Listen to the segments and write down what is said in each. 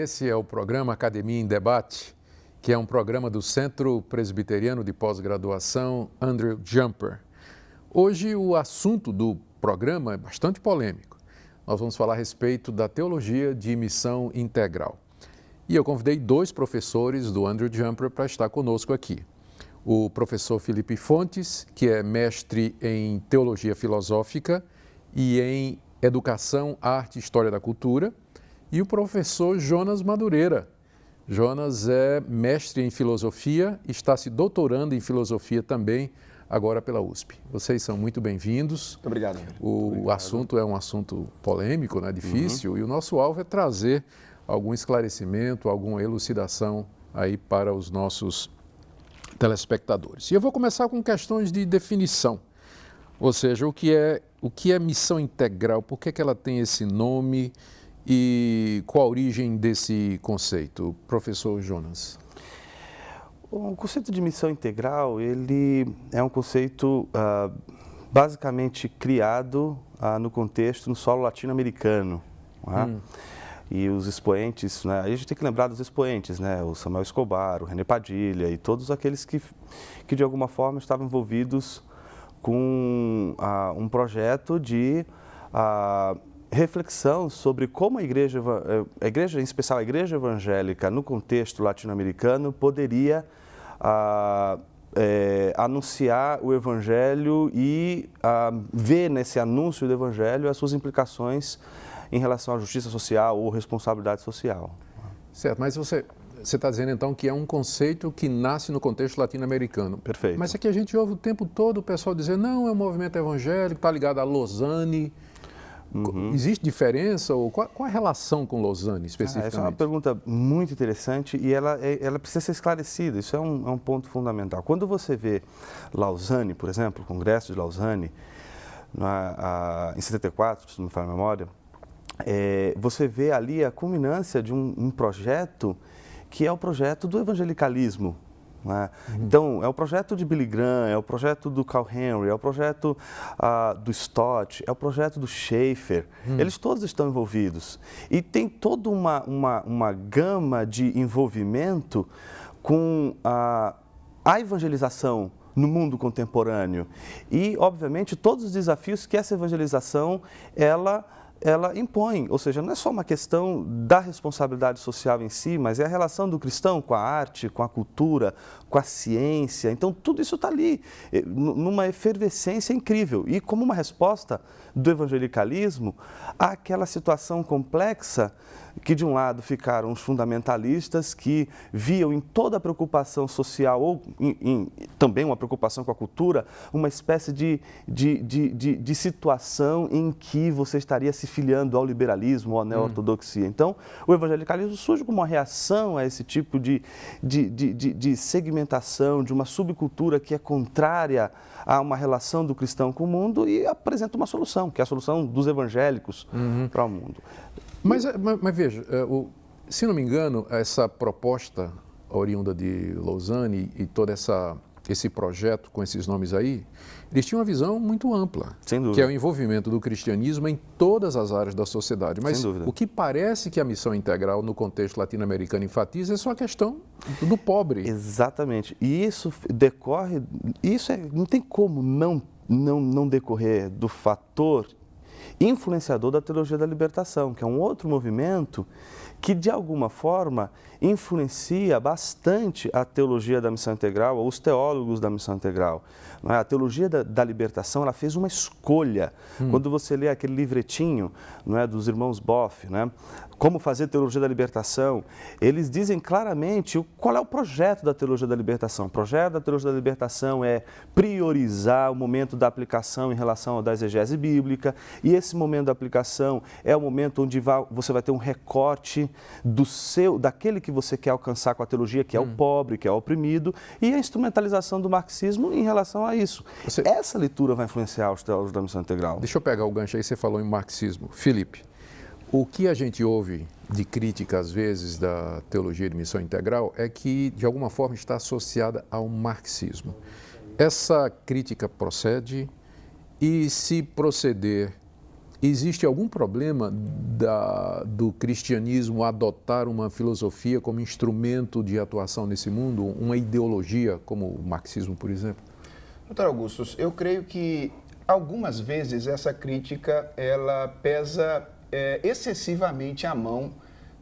Esse é o programa Academia em Debate, que é um programa do Centro Presbiteriano de Pós-Graduação Andrew Jumper. Hoje o assunto do programa é bastante polêmico. Nós vamos falar a respeito da teologia de missão integral. E eu convidei dois professores do Andrew Jumper para estar conosco aqui. O professor Felipe Fontes, que é mestre em Teologia Filosófica e em Educação, Arte e História da Cultura, e o professor Jonas Madureira. Jonas é mestre em Filosofia e está se doutorando em Filosofia também, agora pela USP. Vocês são muito bem-vindos. Muito obrigado. O assunto é um assunto polêmico, né? Difícil, e o nosso alvo é trazer algum esclarecimento, alguma elucidação aí para os nossos telespectadores. E eu vou começar com questões de definição, ou seja, o que é missão integral, por que ela tem esse nome e qual a origem desse conceito? Professor Jonas. O conceito de missão integral, ele é um conceito basicamente criado no contexto, no solo latino-americano. E os expoentes, né, a gente tem que lembrar dos expoentes, né, o Samuel Escobar, o René Padilha e todos aqueles que de alguma forma estavam envolvidos com um projeto de reflexão sobre como a igreja, em especial a igreja evangélica no contexto latino-americano, poderia anunciar o evangelho e ver nesse anúncio do evangelho as suas implicações em relação à justiça social ou responsabilidade social. Certo, mas você está dizendo então que é um conceito que nasce no contexto latino-americano. Perfeito. Mas é que a gente ouve o tempo todo o pessoal dizer, não, é um movimento evangélico, está ligado a Lausanne. Existe diferença ou qual a relação com Lausanne especificamente? Essa é uma pergunta muito interessante e ela precisa ser esclarecida, isso é um ponto fundamental. Quando você vê Lausanne, por exemplo, o Congresso de Lausanne, em 74, se não me falha a memória, você vê ali a culminância de um projeto que é o projeto do evangelicalismo. Então, é o projeto de Billy Graham, é o projeto do Carl Henry, é o projeto do Stott, é o projeto do Schaeffer. Eles todos estão envolvidos. E tem toda uma gama de envolvimento com a evangelização no mundo contemporâneo. E, obviamente, todos os desafios que essa evangelização, ela impõe, ou seja, não é só uma questão da responsabilidade social em si, mas é a relação do cristão com a arte, com a cultura, com a ciência. Então, tudo isso está ali, numa efervescência incrível. E como uma resposta do evangelicalismo àquela situação complexa que, de um lado, ficaram os fundamentalistas que viam em toda a preocupação social, ou também uma preocupação com a cultura, uma espécie de situação em que você estaria se filiando ao liberalismo ou à neo-ortodoxia. Então, o evangelicalismo surge como uma reação a esse tipo de segmentação, de uma subcultura que é contrária a uma relação do cristão com o mundo e apresenta uma solução, que é a solução dos evangélicos para o mundo. Mas veja, se não me engano, essa proposta oriunda de Lausanne e todo esse projeto com esses nomes aí, eles tinham uma visão muito ampla, sem dúvida, que é o envolvimento do cristianismo em todas as áreas da sociedade. Mas o que parece que a missão integral no contexto latino-americano enfatiza é só a questão do pobre. Exatamente. E isso decorre, não tem como não decorrer do fator influenciador da teologia da libertação, que é um outro movimento que, de alguma forma, influencia bastante a teologia da missão integral, ou os teólogos da missão integral. A teologia da libertação, ela fez uma escolha. Quando você lê aquele livretinho, dos irmãos Boff, Como fazer teologia da libertação, eles dizem claramente qual é o projeto da teologia da libertação. O projeto da teologia da libertação é priorizar o momento da aplicação em relação à exegese bíblica, e esse momento da aplicação é o momento onde você vai ter um recorte daquele que você quer alcançar com a teologia, que é o pobre, que é o oprimido, e a instrumentalização do marxismo em relação a isso. Essa leitura vai influenciar os teólogos da missão integral. Deixa eu pegar o gancho aí, você falou em marxismo. Felipe, o que a gente ouve de crítica, às vezes, da teologia de missão integral é que, de alguma forma, está associada ao marxismo. Essa crítica procede e, se proceder, Existe algum problema do cristianismo adotar uma filosofia como instrumento de atuação nesse mundo, uma ideologia como o marxismo, por exemplo? Doutor Augustus, eu creio que algumas vezes essa crítica ela pesa excessivamente a mão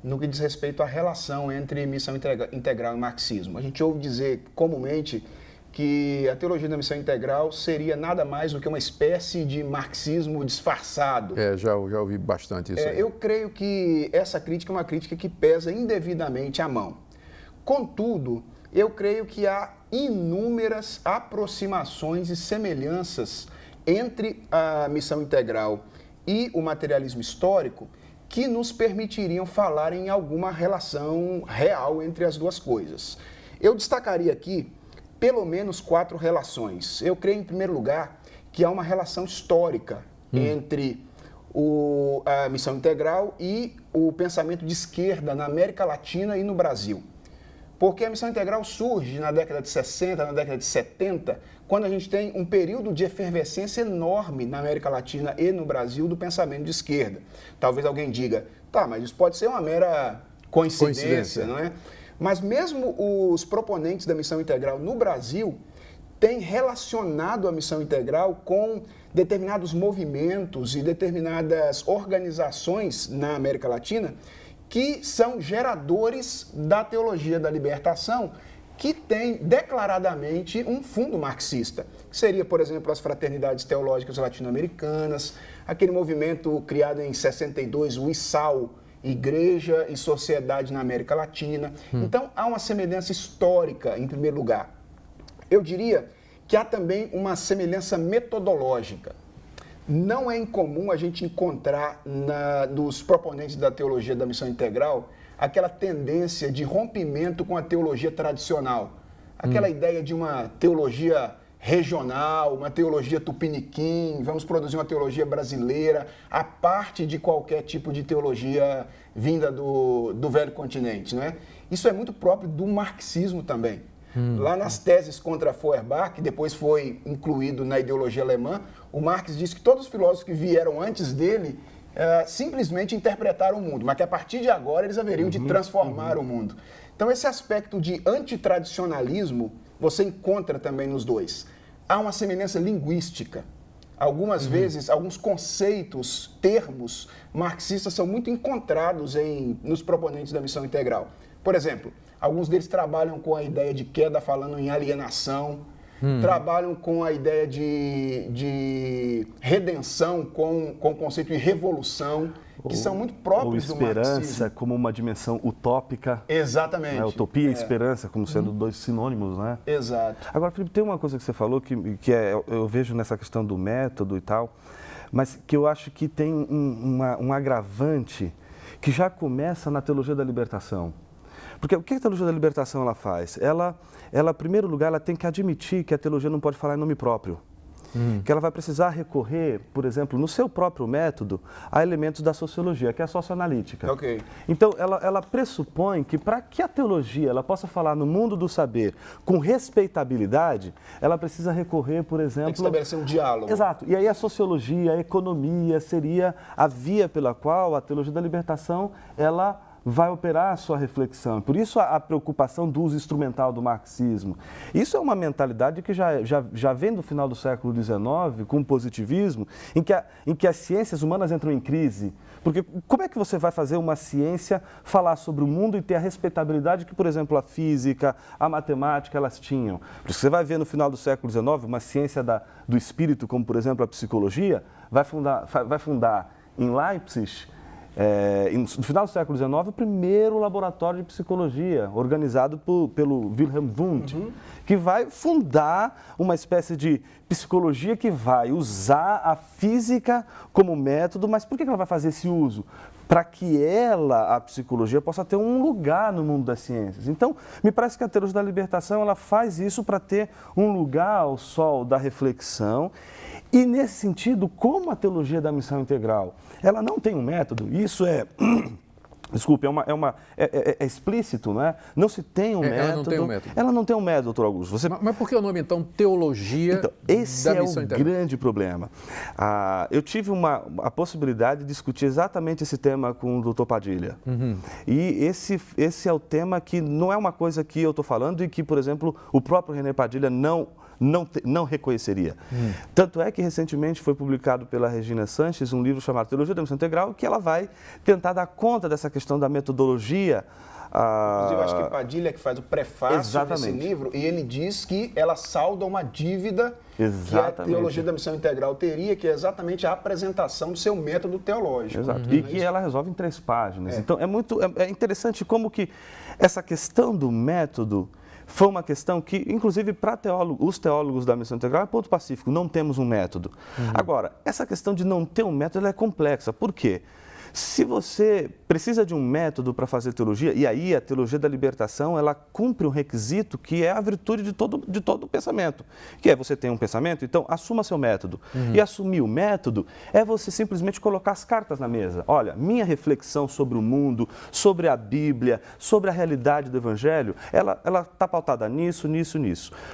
no que diz respeito à relação entre missão integral e marxismo. A gente ouve dizer comumente que a teologia da missão integral seria nada mais do que uma espécie de marxismo disfarçado. Já ouvi bastante isso aí. Eu creio que essa crítica é uma crítica que pesa indevidamente a mão. Contudo, eu creio que há inúmeras aproximações e semelhanças entre a missão integral e o materialismo histórico que nos permitiriam falar em alguma relação real entre as duas coisas. Eu destacaria aqui pelo menos 4 relações. Eu creio, em primeiro lugar, que há uma relação histórica entre a missão integral e o pensamento de esquerda na América Latina e no Brasil. Porque a missão integral surge na década de 60, na década de 70, quando a gente tem um período de efervescência enorme na América Latina e no Brasil do pensamento de esquerda. Talvez alguém diga, tá, mas isso pode ser uma mera coincidência, não é? Mas mesmo os proponentes da missão integral no Brasil têm relacionado a missão integral com determinados movimentos e determinadas organizações na América Latina que são geradores da teologia da libertação, que tem declaradamente um fundo marxista. Seria, por exemplo, as fraternidades teológicas latino-americanas, aquele movimento criado em 62, o ISAL, Igreja e Sociedade na América Latina. Então, há uma semelhança histórica, em primeiro lugar. Eu diria que há também uma semelhança metodológica. Não é incomum a gente encontrar nos proponentes da teologia da missão integral aquela tendência de rompimento com a teologia tradicional. Aquela ideia de uma teologia regional, uma teologia tupiniquim, vamos produzir uma teologia brasileira, a parte de qualquer tipo de teologia vinda do velho continente, não é? Isso é muito próprio do marxismo também. Lá nas teses contra Feuerbach, que depois foi incluído na ideologia alemã, o Marx disse que todos os filósofos que vieram antes dele simplesmente interpretaram o mundo, mas que a partir de agora eles haveriam de transformar o mundo. Então esse aspecto de antitradicionalismo você encontra também nos dois. Há uma semelhança linguística. Algumas vezes, alguns conceitos, termos marxistas são muito encontrados nos proponentes da missão integral. Por exemplo, alguns deles trabalham com a ideia de queda falando em alienação, trabalham com a ideia de redenção com o conceito de revolução, que são muito próprios do marxismo. Ou esperança como uma dimensão utópica. Exatamente. Né? Utopia e esperança como sendo dois sinônimos, né? Exato. Agora, Felipe, tem uma coisa que você falou que eu vejo nessa questão do método e tal, mas que eu acho que tem um agravante que já começa na teologia da libertação. Porque o que a teologia da libertação ela faz? Ela, em primeiro lugar, ela tem que admitir que a teologia não pode falar em nome próprio. Que ela vai precisar recorrer, por exemplo, no seu próprio método, a elementos da sociologia, que é a socioanalítica. Okay. Então, ela pressupõe que para que a teologia ela possa falar no mundo do saber com respeitabilidade, ela precisa recorrer, por exemplo... Tem que estabelecer um diálogo. Exato. E aí a sociologia, a economia seria a via pela qual a teologia da libertação, ela vai operar a sua reflexão. Por isso a preocupação do uso instrumental do marxismo. Isso é uma mentalidade que já vem do final do século XIX, com o positivismo, em que as ciências humanas entram em crise. Porque como é que você vai fazer uma ciência falar sobre o mundo e ter a respeitabilidade que, por exemplo, a física, a matemática, elas tinham? Por isso que você vai ver no final do século XIX uma ciência do espírito, como, por exemplo, a psicologia, vai fundar em Leipzig, no final do século XIX, o primeiro laboratório de psicologia, organizado pelo Wilhelm Wundt, que vai fundar uma espécie de psicologia que vai usar a física como método, mas por que ela vai fazer esse uso? Para que a psicologia, possa ter um lugar no mundo das ciências. Então, me parece que a teologia da libertação, ela faz isso para ter um lugar ao sol da reflexão. E, nesse sentido, como a teologia da missão integral, ela não tem um método, isso é Desculpe, é explícito, não é? Não se tem um método. Ela não tem um método. Ela não tem um método, doutor Augusto. Mas por que o nome, então, Teologia Então, esse da é Missão o Integral? grande problema. Eu tive a possibilidade de discutir exatamente esse tema com o doutor Padilha. E esse é o tema que não é uma coisa que eu estou falando e que, por exemplo, o próprio René Padilha não reconheceria. Tanto é que recentemente foi publicado pela Regina Sanches um livro chamado Teologia da Missão Integral, que ela vai tentar dar conta dessa questão da metodologia. Inclusive, eu acho que Padilha que faz o prefácio desse livro, e ele diz que ela salda uma dívida que a Teologia da Missão Integral teria, que é exatamente a apresentação do seu método teológico. Exato. E que ela resolve em 3 páginas. Então, é interessante como que essa questão do método foi uma questão que, inclusive, para os teólogos da Missão Integral, é ponto pacífico, não temos um método. Agora, essa questão de não ter um método ela é complexa. Por quê? Se você precisa de um método para fazer teologia, e aí a teologia da libertação, ela cumpre um requisito que é a virtude de todo o pensamento, que é você tem um pensamento, então assuma seu método. E assumir o método é você simplesmente colocar as cartas na mesa. Olha, minha reflexão sobre o mundo, sobre a Bíblia, sobre a realidade do Evangelho, ela está pautada nisso.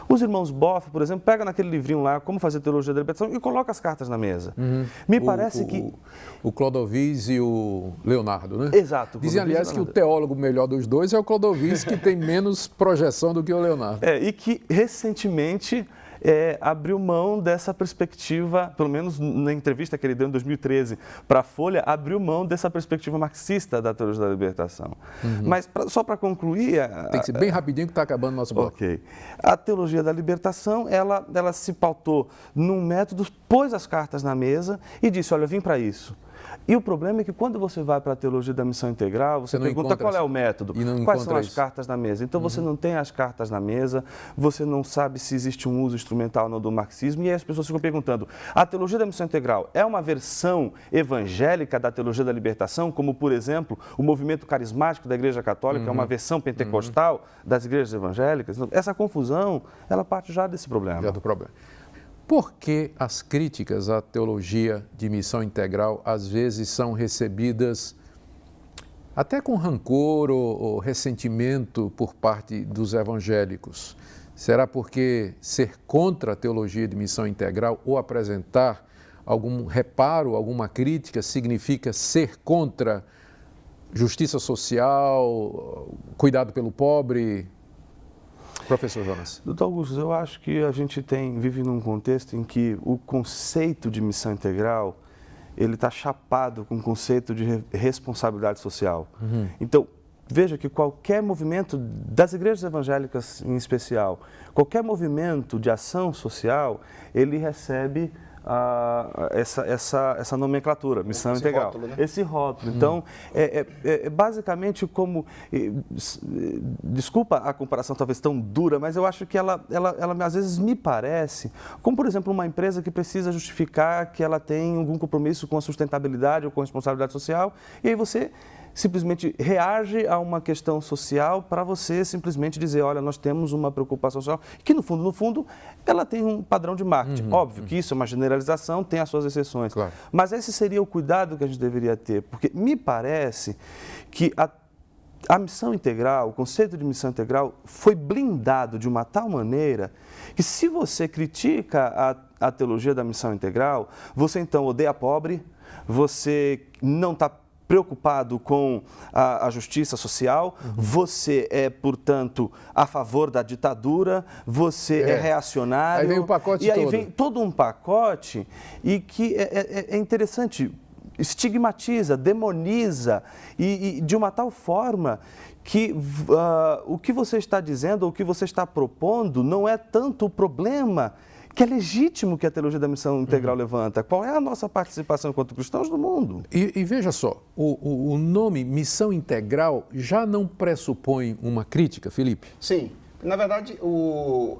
Os irmãos Boff, por exemplo, pega naquele livrinho lá, Como Fazer Teologia da Libertação, e coloca as cartas na mesa. Me parece que... O Clodovis e o Leonardo, né? Exato. Dizem, aliás, que o teólogo melhor dos dois é o Clodovis, que tem menos projeção do que o Leonardo. E que recentemente abriu mão dessa perspectiva, pelo menos na entrevista que ele deu em 2013 para a Folha, abriu mão dessa perspectiva marxista da teologia da libertação. Mas só para concluir... Tem que ser bem rapidinho que está acabando o nosso bloco. Ok. A teologia da libertação, ela se pautou num método, pôs as cartas na mesa e disse, olha, eu vim para isso. E o problema é que quando você vai para a teologia da missão integral, você pergunta qual é o método, quais são as cartas na mesa. Então você não tem as cartas na mesa, você não sabe se existe um uso instrumental ou não do marxismo, e aí as pessoas ficam perguntando, a teologia da missão integral é uma versão evangélica da teologia da libertação, como por exemplo o movimento carismático da Igreja Católica é uma versão pentecostal das igrejas evangélicas? Essa confusão, ela parte já desse problema. Já do problema. Por que as críticas à teologia de missão integral às vezes são recebidas até com rancor ou ressentimento por parte dos evangélicos? Será porque ser contra a teologia de missão integral ou apresentar algum reparo, alguma crítica, significa ser contra justiça social, cuidado pelo pobre? Professor Jonas. Doutor Augusto, eu acho que a gente vive num contexto em que o conceito de missão integral, ele está chapado com o conceito de responsabilidade social. Então, veja que qualquer movimento, das igrejas evangélicas em especial, qualquer movimento de ação social, ele recebe essa nomenclatura, missão integral. Rótulo, né? Esse rótulo. Então, basicamente como... Desculpa a comparação talvez tão dura, mas eu acho que ela às vezes me parece, como por exemplo uma empresa que precisa justificar que ela tem algum compromisso com a sustentabilidade ou com a responsabilidade social, e aí você simplesmente reage a uma questão social para você simplesmente dizer, olha, nós temos uma preocupação social, que no fundo, ela tem um padrão de marketing. Óbvio que isso é uma generalização, tem as suas exceções. Claro. Mas esse seria o cuidado que a gente deveria ter, porque me parece que a missão integral, o conceito de missão integral foi blindado de uma tal maneira que se você critica a teologia da missão integral, você então odeia pobre, você não está preocupado com a justiça social, você é, portanto, a favor da ditadura, você é reacionário. Aí vem o pacote todo. E aí todo. vem todo um pacote e que é interessante, estigmatiza, demoniza e de uma tal forma que o que você está dizendo ou o que você está propondo não é tanto o problema que é legítimo que a teologia da missão integral levanta. Qual é a nossa participação enquanto cristãos no mundo? E veja só, o nome missão integral já não pressupõe uma crítica, Felipe? Sim. Na verdade,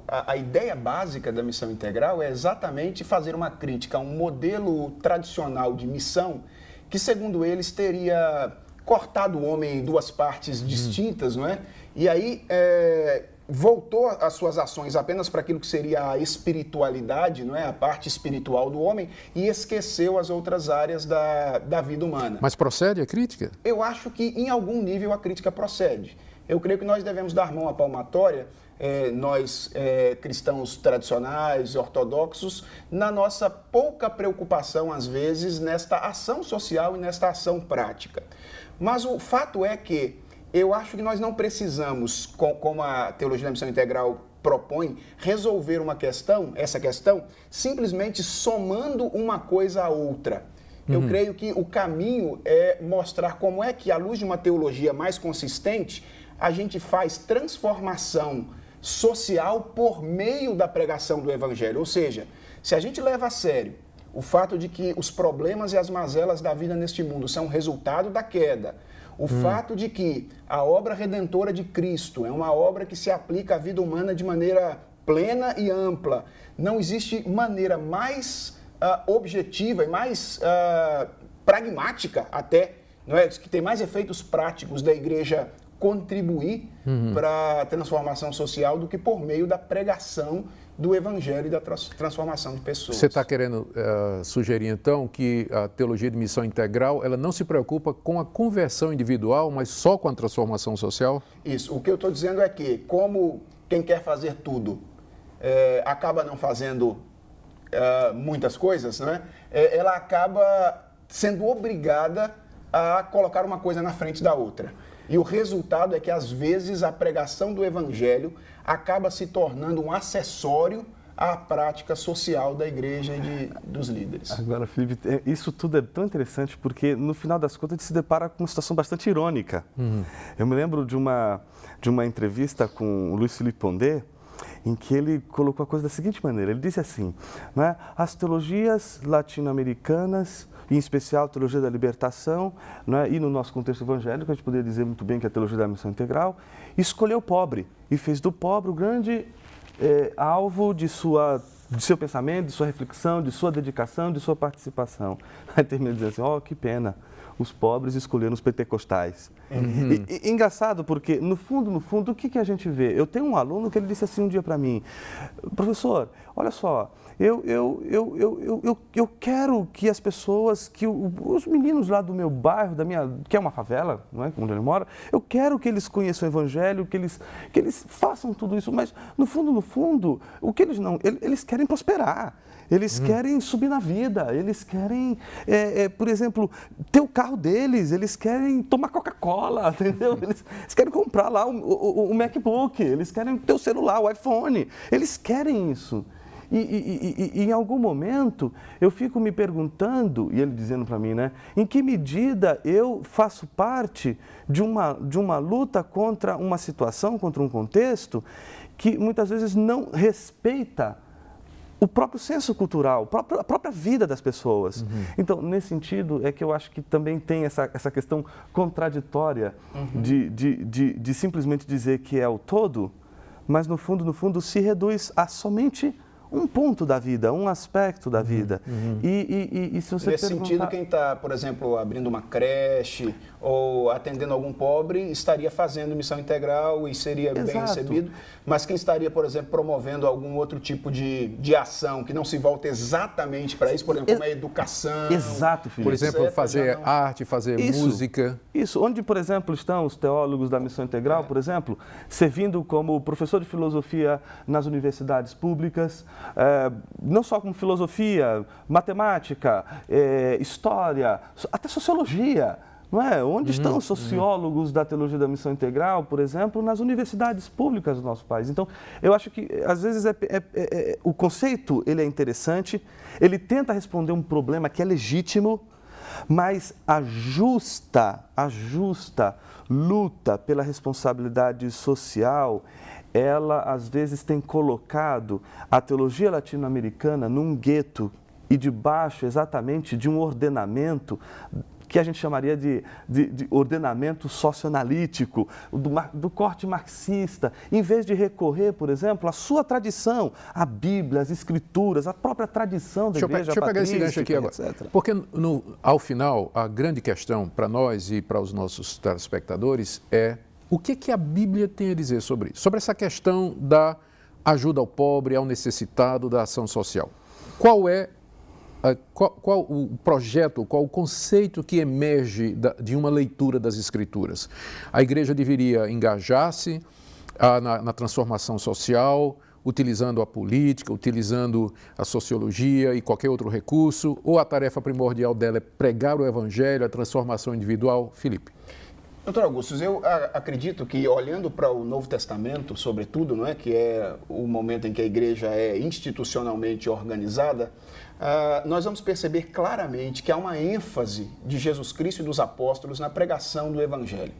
a ideia básica da missão integral é exatamente fazer uma crítica a um modelo tradicional de missão que, segundo eles, teria cortado o homem em duas partes distintas, não é? E aí voltou as suas ações apenas para aquilo que seria a espiritualidade, não é? A parte espiritual do homem, e esqueceu as outras áreas da vida humana. Mas procede a crítica? Eu acho que, em algum nível, a crítica procede. Eu creio que nós devemos dar mão à palmatória, nós cristãos tradicionais, ortodoxos, na nossa pouca preocupação, às vezes, nesta ação social e nesta ação prática. Mas o fato é que eu acho que nós não precisamos, como a teologia da missão integral propõe, resolver essa questão, simplesmente somando uma coisa à outra. Eu creio que o caminho é mostrar como é que, à luz de uma teologia mais consistente, a gente faz transformação social por meio da pregação do Evangelho. Ou seja, se a gente leva a sério o fato de que os problemas e as mazelas da vida neste mundo são resultado da queda, o fato de que a obra redentora de Cristo é uma obra que se aplica à vida humana de maneira plena e ampla, não existe maneira mais objetiva e mais pragmática até, não é? Que tem mais efeitos práticos da igreja contribuir para a transformação social do que por meio da pregação do Evangelho e da transformação de pessoas. Você está querendo sugerir, então, que a teologia de missão integral ela não se preocupa com a conversão individual, mas só com a transformação social? Isso. O que eu estou dizendo é que, como quem quer fazer tudo acaba não fazendo muitas coisas, né? Ela acaba sendo obrigada a colocar uma coisa na frente da outra. E o resultado é que, às vezes, a pregação do Evangelho acaba se tornando um acessório à prática social da igreja e dos líderes. Agora, Felipe, isso tudo é tão interessante porque, no final das contas, a gente se depara com uma situação bastante irônica. Eu me lembro de uma entrevista com o Luiz Felipe Pondé, em que ele colocou a coisa da seguinte maneira. Ele disse assim, né, as teologias latino-americanas, em especial a teologia da libertação, né, e no nosso contexto evangélico, a gente poderia dizer muito bem que a teologia da missão integral, escolheu o pobre e fez do pobre o grande alvo de seu pensamento, de sua reflexão, de sua dedicação, de sua participação. Aí termina dizendo assim, que pena, os pobres escolheram os pentecostais. E engraçado porque, no fundo, o que a gente vê? Eu tenho um aluno que ele disse assim um dia para mim, professor, olha só, eu quero que as pessoas, que os meninos lá do meu bairro, que é uma favela, não é, onde ele mora, eu quero que eles conheçam o Evangelho, que eles façam tudo isso, mas no fundo, o que eles querem prosperar. Eles querem subir na vida, eles querem, por exemplo, ter o carro deles, eles querem tomar Coca-Cola, entendeu? Eles querem comprar lá o MacBook, eles querem ter o celular, o iPhone, eles querem isso. E em algum momento eu fico me perguntando, e ele dizendo para mim, né, em que medida eu faço parte de uma luta contra uma situação, contra um contexto que muitas vezes não respeita o próprio senso cultural, a própria vida das pessoas. Então, nesse sentido, é que eu acho que também tem essa questão contraditória de simplesmente dizer que é o todo, mas no fundo se reduz a somente um ponto da vida, um aspecto da vida. E se você nesse sentido, quem está, por exemplo, abrindo uma creche ou atendendo algum pobre, estaria fazendo missão integral e seria bem recebido, mas quem estaria, por exemplo, promovendo algum outro tipo de ação que não se volta exatamente para isso, por exemplo, como a educação. Exato, Felipe. Por exemplo, fazer arte, fazer música. Isso, onde, por exemplo, estão os teólogos da missão integral, por exemplo, servindo como professor de filosofia nas universidades públicas, não só como filosofia, matemática, história, até sociologia. Não é? Onde estão os sociólogos da teologia da missão integral, por exemplo, nas universidades públicas do nosso país? Então, eu acho que, às vezes, o conceito ele é interessante, ele tenta responder um problema que é legítimo, mas a justa luta pela responsabilidade social, ela, às vezes, tem colocado a teologia latino-americana num gueto e debaixo, exatamente, de um ordenamento que a gente chamaria de ordenamento socioanalítico, do corte marxista, em vez de recorrer, por exemplo, à sua tradição, à Bíblia, às Escrituras, à própria tradição da igreja Deixa eu pegar esse gancho aqui agora. Etc. Porque, ao final, a grande questão para nós e para os nossos telespectadores é o que a Bíblia tem a dizer sobre isso? Sobre essa questão da ajuda ao pobre, ao necessitado, da ação social. Qual é qual o projeto, qual o conceito que emerge de uma leitura das Escrituras? A igreja deveria engajar-se na transformação social, utilizando a política, utilizando a sociologia e qualquer outro recurso, ou a tarefa primordial dela é pregar o evangelho, a transformação individual? Felipe. Doutor Augusto, eu acredito que, olhando para o Novo Testamento, sobretudo, não é, que é o momento em que a igreja é institucionalmente organizada, nós vamos perceber claramente que há uma ênfase de Jesus Cristo e dos apóstolos na pregação do Evangelho.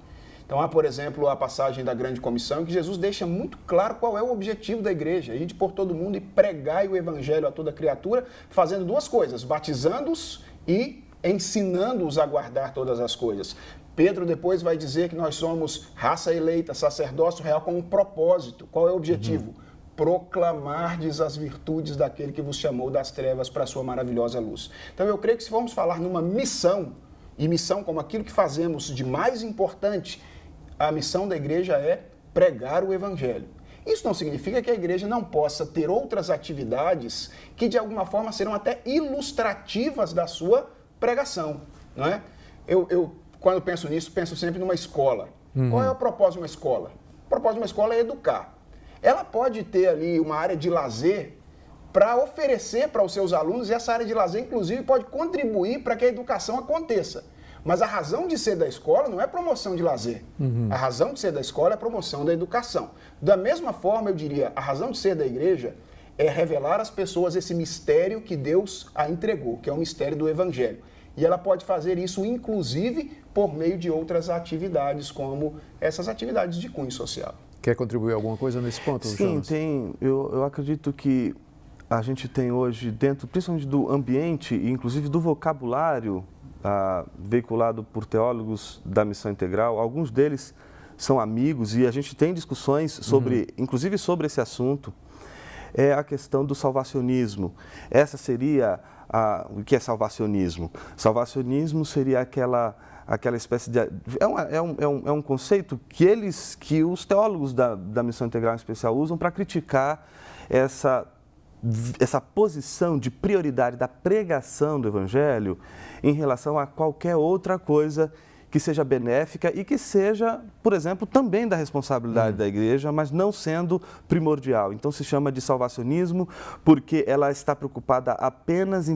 Então, há, por exemplo, a passagem da Grande Comissão, em que Jesus deixa muito claro qual é o objetivo da igreja: a gente por todo mundo e pregai o Evangelho a toda criatura, fazendo duas coisas: batizando-os e ensinando-os a guardar todas as coisas. Pedro depois vai dizer que nós somos raça eleita, sacerdócio real, com um propósito. Qual é o objetivo? Proclamardes as virtudes daquele que vos chamou das trevas para a sua maravilhosa luz. Então eu creio que se formos falar numa missão, e missão como aquilo que fazemos de mais importante, a missão da igreja é pregar o Evangelho. Isso não significa que a igreja não possa ter outras atividades que de alguma forma serão até ilustrativas da sua pregação, não é? Quando penso nisso, penso sempre numa escola. Qual é o propósito de uma escola? O propósito de uma escola é educar. Ela pode ter ali uma área de lazer para oferecer para os seus alunos, e essa área de lazer, inclusive, pode contribuir para que a educação aconteça. Mas a razão de ser da escola não é promoção de lazer. A razão de ser da escola é promoção da educação. Da mesma forma, eu diria, a razão de ser da igreja é revelar às pessoas esse mistério que Deus a entregou, que é o mistério do Evangelho. E ela pode fazer isso, inclusive, por meio de outras atividades, como essas atividades de cunho social. Quer contribuir alguma coisa nesse ponto, Sim, Jonas? tem. Eu acredito que a gente tem hoje, dentro principalmente do ambiente e inclusive do vocabulário veiculado por teólogos da Missão Integral, alguns deles são amigos e a gente tem discussões sobre, inclusive sobre esse assunto, é a questão do salvacionismo. Essa seria o que é salvacionismo? Salvacionismo seria aquela espécie de... É um conceito que os teólogos da Missão Integral em especial usam para criticar essa posição de prioridade da pregação do Evangelho em relação a qualquer outra coisa que seja benéfica e que seja, por exemplo, também da responsabilidade da igreja, mas não sendo primordial. Então se chama de salvacionismo porque ela está preocupada apenas em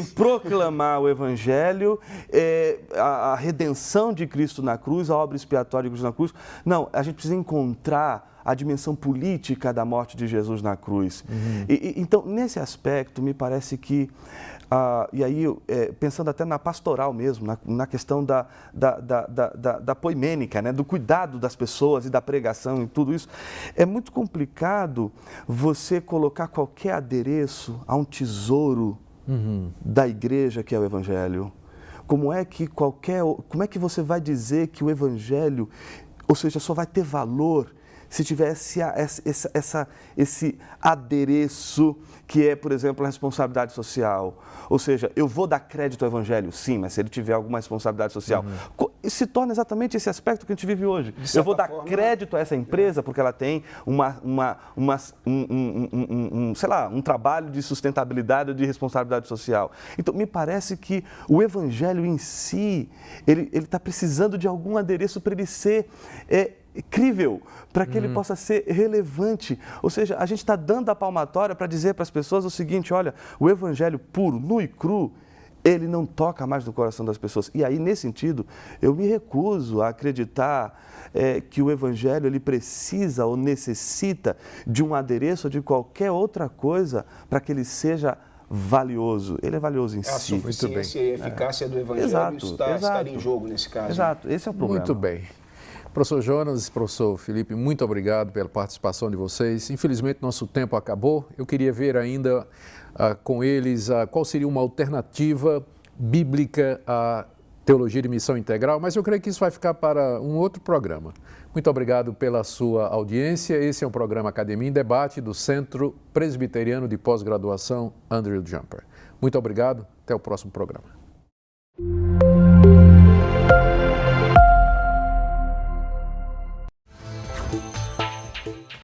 proclamar o Evangelho, a redenção de Cristo na cruz, a obra expiatória de Cristo na cruz. Não, a gente precisa encontrar a dimensão política da morte de Jesus na cruz. Então, nesse aspecto, me parece que, e aí pensando até na pastoral mesmo, na questão da poimênica, né, do cuidado das pessoas e da pregação e tudo isso, é muito complicado você colocar qualquer adereço a um tesouro da igreja que é o Evangelho. Como é que você vai dizer que o Evangelho, ou seja, só vai ter valor se tivesse esse adereço que é, por exemplo, a responsabilidade social? Ou seja, eu vou dar crédito ao Evangelho, sim, mas se ele tiver alguma responsabilidade social. Se torna exatamente esse aspecto que a gente vive hoje. Eu vou dar crédito a essa empresa porque ela tem um trabalho de sustentabilidade ou de responsabilidade social. Então, me parece que o Evangelho em si, ele está precisando de algum adereço para ele ser crível, para que ele possa ser relevante. Ou seja, a gente está dando a palmatória para dizer para as pessoas o seguinte: olha, o Evangelho puro, nu e cru, ele não toca mais no coração das pessoas. E aí, nesse sentido, eu me recuso a acreditar que o Evangelho ele precisa ou necessita de um adereço ou de qualquer outra coisa para que ele seja valioso. Ele é valioso em si. A suficiência e eficácia do Evangelho está em jogo nesse caso. Exato, esse é o problema. Muito bem. Professor Jonas, professor Felipe, muito obrigado pela participação de vocês. Infelizmente, nosso tempo acabou. Eu queria ver ainda com eles qual seria uma alternativa bíblica à teologia de missão integral, mas eu creio que isso vai ficar para um outro programa. Muito obrigado pela sua audiência. Esse é um programa Academia em Debate do Centro Presbiteriano de Pós-Graduação Andrew Jumper. Muito obrigado. Até o próximo programa.